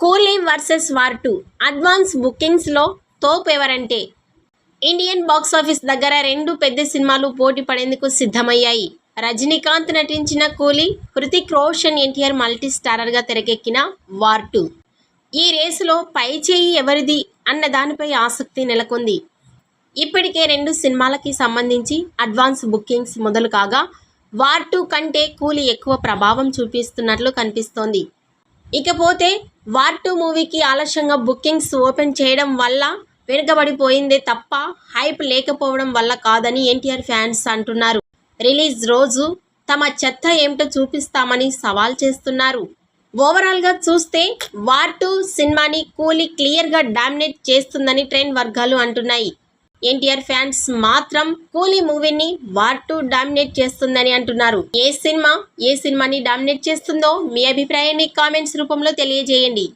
కూలీ versus war 2 advance బుకింగ్స్లో తోపు ఎవరంటే ఇండియన్ బాక్సాఫీస్ దగ్గర రెండు పెద్ద సినిమాలు పోటీ పడేందుకు సిద్ధమయ్యాయి. రజనీకాంత్ నటించిన కూలీ, హృతిక్ రోషన్, ఎన్టీఆర్ మల్టీ స్టారర్గా తెరకెక్కిన వార్ 2. ఈ రేసులో పైచేయి ఎవరిది అన్న దానిపై ఆసక్తి నెలకొంది. ఇప్పటికే రెండు సినిమాలకి సంబంధించి అడ్వాన్స్ బుకింగ్స్ మొదలు కాగా వార్ 2 కంటే కూలీ ఎక్కువ ప్రభావం చూపిస్తున్నట్లు కనిపిస్తోంది. ఇకపోతే వార్ 2 మూవీకి ఆలస్యంగా బుకింగ్స్ ఓపెన్ చేయడం వల్ల వెనుకబడిపోయిందే తప్ప హైప్ లేకపోవడం వల్ల కాదని ఎన్టీఆర్ ఫ్యాన్స్ అంటున్నారు. రిలీజ్ రోజు తమ చెత్త ఏమిటో చూపిస్తామని సవాల్ చేస్తున్నారు. ఓవరాల్గా చూస్తే వార్ 2 సినిమాని కూలీ క్లియర్గా డామినేట్ చేస్తుందని ట్రెండ్ వర్గాలు అంటున్నాయి. ఎన్టీఆర్ ఫ్యాన్స్ మాత్రం కూలీ మూవీని వార్ 2 డామినేట్ చేస్తుందని అంటున్నారు. ఏ సినిమాని డామినేట్ చేస్తుందో మీ అభిప్రాయాన్ని కామెంట్స్ రూపంలో తెలియజేయండి.